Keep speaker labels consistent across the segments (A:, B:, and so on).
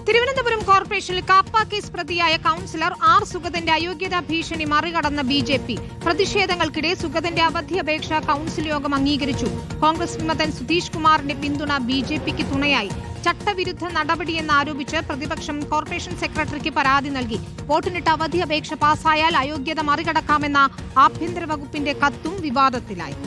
A: തിരുവനന്തപുരം കോർപ്പറേഷനിൽ കാപ്പ കേസ് പ്രതിയായ councillor R സുഗതന്റെ അയോഗ്യതാ ഭീഷണി മറികടന്ന ബിജെപി. പ്രതിഷേധങ്ങൾക്കിടെ സുഗതന്റെ അവധിയപേക്ഷ കൌൺസിൽ യോഗം അംഗീകരിച്ചു. കോൺഗ്രസ് വിമതൻ സുധീഷ് കുമാറിന്റെ പിന്തുണ ബിജെപിക്ക് തുണയായി. ചട്ടവിരുദ്ധ നടപടിയെന്നാരോപിച്ച് പ്രതിപക്ഷം കോർപ്പറേഷൻ സെക്രട്ടറിക്ക് പരാതി നൽകി. വോട്ടിനിട്ട് അവധിയപേക്ഷ പാസായാൽ അയോഗ്യത മറികടക്കാമെന്ന ആഭ്യന്തര വകുപ്പിന്റെ കത്തും വിവാദത്തിലായി.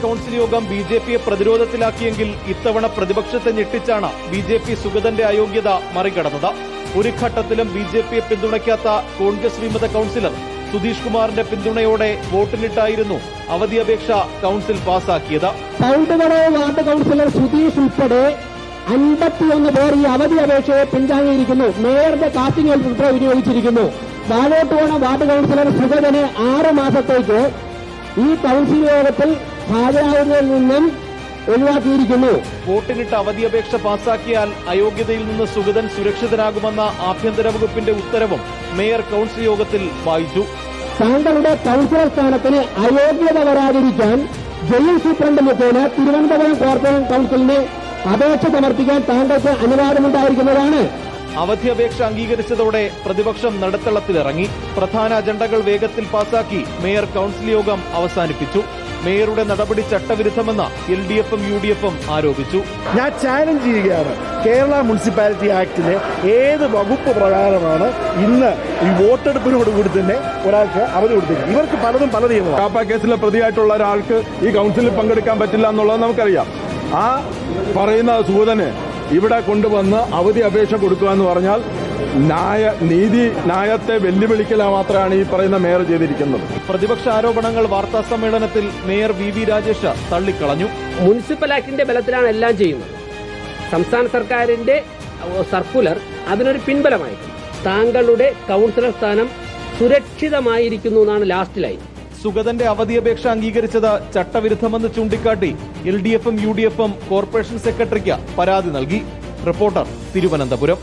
B: കൌൺസിൽ യോഗം ബിജെപിയെ പ്രതിരോധത്തിലാക്കിയെങ്കിൽ ഇത്തവണ പ്രതിപക്ഷത്തെ ഞെട്ടിച്ചാണ് ബിജെപി സുഗതന്റെ അയോഗ്യത മറികടന്നത്. ഒരു ഘട്ടത്തിലും ബിജെപിയെ പിന്തുണയ്ക്കാത്ത കോൺഗ്രസ് വിമത കൌൺസിലർ സുധീഷ് കുമാറിന്റെ പിന്തുണയോടെ വോട്ടിനിട്ടായിരുന്നു അവധിയപേക്ഷ കൌൺസിൽ പാസാക്കിയത്.
C: വാർഡ് കൌൺസിലർ സുധീഷ് ഉൾപ്പെടെ 51 പേർ ഈ അവധി അപേക്ഷയെ പിന്താങ്ങിയിരിക്കുന്നു. മേയറുടെ കാസ്റ്റിംഗ് ഉൾപ്പെടെ വിനിയോഗിച്ചിരിക്കുന്നു. താഴോട്ട് പോണ വാർഡ് കൌൺസിലർ സുഗതനെ 6 മാസത്തേക്ക് ഈ കൌൺസിൽ യോഗത്തിൽ ഹാജരാകുന്നതിൽ നിന്നും ഒഴിവാക്കിയിരിക്കുന്നു.
B: വോട്ടിനിട്ട് അവധിയപേക്ഷ പാസാക്കിയാൽ അയോഗ്യതയിൽ നിന്ന് സുഗതൻ സുരക്ഷിതനാകുമെന്ന ആഭ്യന്തര വകുപ്പിന്റെ ഉത്തരവും മേയർ കൌൺസിൽ യോഗത്തിൽ വായിച്ചു.
C: താങ്കളുടെ കൌൺസിലർ സ്ഥാനത്തിന് അയോഗ്യത വരാതിരിക്കാൻ ജയിൽ സൂപ്രണ്ട് മുഖേന തിരുവനന്തപുരം കോർപ്പറേഷൻ കൌൺസിലിന് അപേക്ഷ സമർപ്പിക്കാൻ താങ്കൾക്ക് അനുവാദമുണ്ടായിരിക്കുന്നതാണ്.
B: അവധിയപേക്ഷ അംഗീകരിച്ചതോടെ പ്രതിപക്ഷം നടുത്തളത്തിലിറങ്ങി. പ്രധാന അജണ്ടകൾ വേഗത്തിൽ പാസാക്കി മേയർ കൌൺസിൽ യോഗം അവസാനിപ്പിച്ചു. മേയറുടെ നടപടി ചട്ടവിരുദ്ധമെന്ന് LDFും UDFും ആരോപിച്ചു.
D: ഞാൻ ചാലഞ്ച് ചെയ്യുകയാണ്, കേരള മുനിസിപ്പാലിറ്റി ആക്ടിലെ ഏത് വകുപ്പ് പ്രകാരമാണ് ഇന്ന് ഈ വോട്ടെടുപ്പിനോടുകൂടി തന്നെ ഒരാൾക്ക് അവധി കൊടുത്തിരിക്കുന്നത്? ഇവർക്ക് പലതും പല നിയമമാണ്.
E: കാപ്പ കേസിലെ പ്രതിയായിട്ടുള്ള ഒരാൾക്ക് ഈ കൌൺസിലിൽ പങ്കെടുക്കാൻ പറ്റില്ല എന്നുള്ളത് നമുക്കറിയാം. ആ പറയുന്ന സുഗതന് ഇവിടെ കൊണ്ടുവന്ന് അവധി അപേക്ഷ കൊടുക്കുക എന്ന് പറഞ്ഞാൽ ന്യായത്തെ വെല്ലുവിളിക്കൽ മാത്രമാണ് ഈ പറയുന്ന മേയർ ചെയ്തിരിക്കുന്നത്.
B: പ്രതിപക്ഷ ആരോപണങ്ങൾ വാർത്താ സമ്മേളനത്തിൽ മേയർ VV രാജേഷ് തള്ളിക്കളഞ്ഞു.
F: മുനിസിപ്പൽ ആക്ടിന്റെ ബലത്തിലാണ് എല്ലാം ചെയ്യുന്നത്. സംസ്ഥാന സർക്കാരിന്റെ സർക്കുലർ അതിനൊരു പിൻബലമായിരുന്നു. താങ്കളുടെ കൌൺസിലർ സ്ഥാനം സുരക്ഷിതമായിരിക്കുന്നു എന്നാണ് ലാസ്റ്റിലായി.
B: സുഗതന്റെ അവധിയപേക്ഷ അംഗീകരിച്ചത് ചട്ടവിരുദ്ധമെന്ന് ചൂണ്ടിക്കാട്ടി LDFും UDFും കോർപ്പറേഷൻ സെക്രട്ടറിക്ക് പരാതി നൽകി. റിപ്പോർട്ടർ, തിരുവനന്തപുരം.